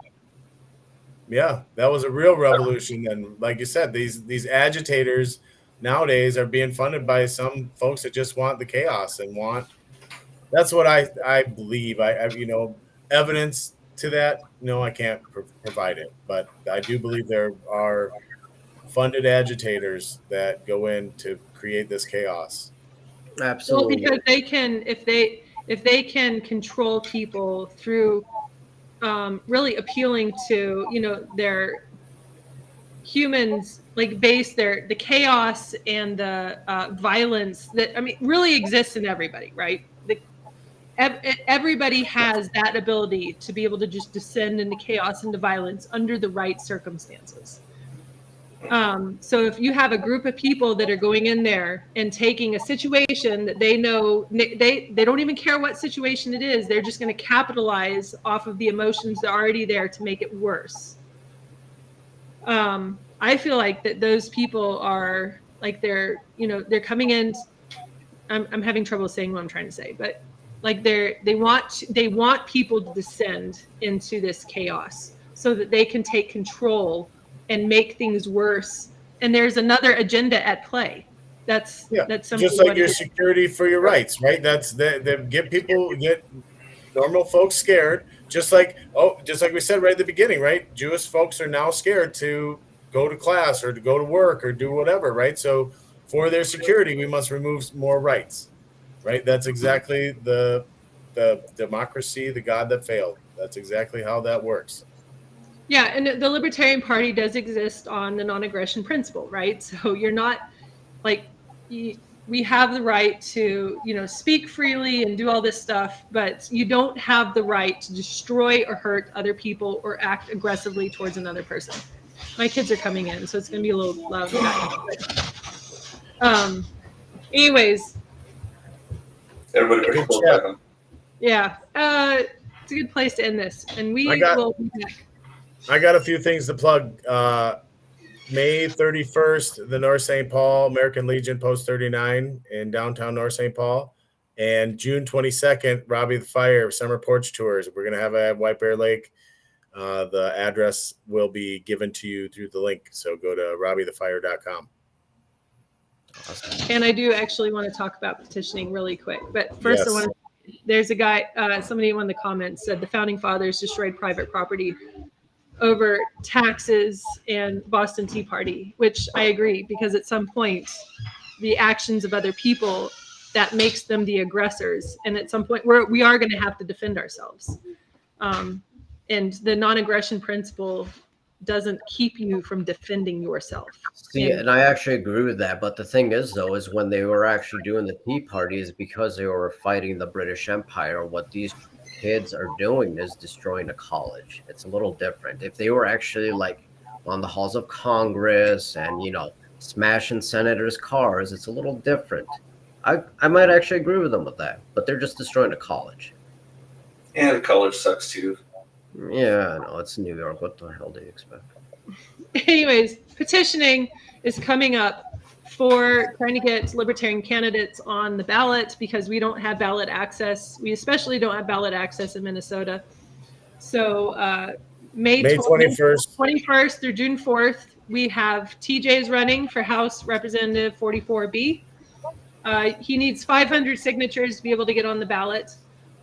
Yeah, that was a real revolution. And like you said, these agitators nowadays are being funded by some folks that just want the chaos and that's what I believe. Evidence to that, no, I can't provide it, but I do believe there are funded agitators that go in to create this chaos. Absolutely. Well, because they can, if they can control people through really appealing to, their humans, like the chaos and the violence that, really exists in everybody, right? Everybody has that ability to be able to just descend into chaos, into violence under the right circumstances. So if you have a group of people that are going in there and taking a situation that they know, they don't even care what situation it is, they're just going to capitalize off of the emotions that are already there to make it worse. I feel like that those people are like, they're coming in. I'm having trouble saying what I'm trying to say, but like they want people to descend into this chaos so that they can take control and make things worse. And there's another agenda at play. That's something just like your security for your rights, right? That's get normal folks scared. Just like we said right at the beginning, right? Jewish folks are now scared to go to class or to go to work or do whatever, right? So for their security, we must remove more rights, right? That's exactly the democracy, the God that failed. That's exactly how that works. Yeah, and the Libertarian Party does exist on the non-aggression principle, right? So you're not like, we have the right to, speak freely and do all this stuff, but you don't have the right to destroy or hurt other people or act aggressively towards another person. My kids are coming in, so it's going to be a little loud. Anyways. Everybody, yeah, it's a good place to end this, and we will be back. I got a few things to plug. May 31st, the North St. Paul American Legion Post 39 in downtown North St. Paul. And June 22nd, Robbie the Fire Summer Porch Tours. We're going to have a White Bear Lake. The address will be given to you through the link. So go to robbiethefire.com. Awesome. And I do actually want to talk about petitioning really quick. But first, Yes. there's a guy, somebody in one of the comments said the founding fathers destroyed private property over taxes and Boston Tea Party, which I agree, because at some point, the actions of other people, that makes them the aggressors. And at some point, we are going to have to defend ourselves. And the non-aggression principle doesn't keep you from defending yourself. See, and I actually agree with that. But the thing is, though, is when they were actually doing the Tea Party is because they were fighting the British Empire. What these kids are doing is destroying a college. It's a little different. If they were actually like on the halls of Congress and, you know, smashing senators' cars, it's a little different. I might actually agree with them with that, but they're just destroying a college. And college sucks too. Yeah, I know, it's New York. What the hell do you expect? Anyways, petitioning is coming up for trying to get libertarian candidates on the ballot, because we don't have ballot access. We especially don't have ballot access in Minnesota. So May 21st through June 4th, we have TJ's running for House Representative 44B. He needs 500 signatures to be able to get on the ballot.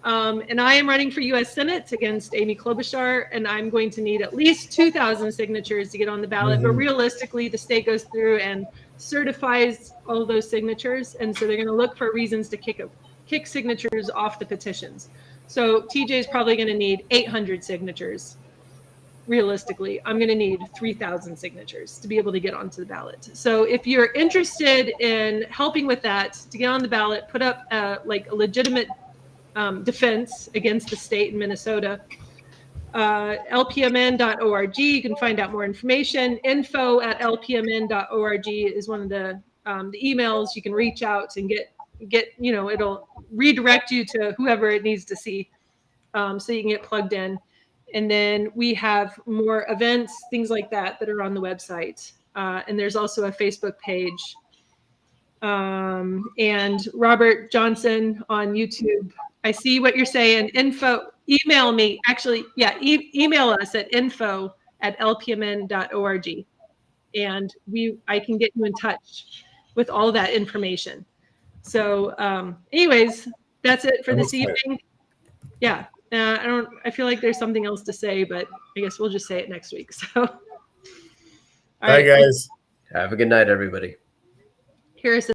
And I am running for U.S. Senate against Amy Klobuchar, and I'm going to need at least 2,000 signatures to get on the ballot. But realistically, the state goes through and certifies all of those signatures, and so they're going to look for reasons to kick signatures off the petitions. So TJ is probably going to need 800 signatures. Realistically, I'm going to need 3,000 signatures to be able to get onto the ballot. So if you're interested in helping with that, to get on the ballot, put up like a legitimate defense against the state in Minnesota, lpmn.org. You can find out more information. info@lpmn.org is one of the emails you can reach out and get, you know, it'll redirect you to whoever it needs to see, so you can get plugged in. And then we have more events, things like that are on the website. And there's also a Facebook page. And Robert Johnson on YouTube. I see what you're saying. Email me. Actually, yeah, email us at info@lpmn.org. And I can get you in touch with all that information. So anyways, that's it for this evening. Yeah. I feel like there's something else to say, but I guess we'll just say it next week. So, all Bye, guys. Have a good night, everybody. Here's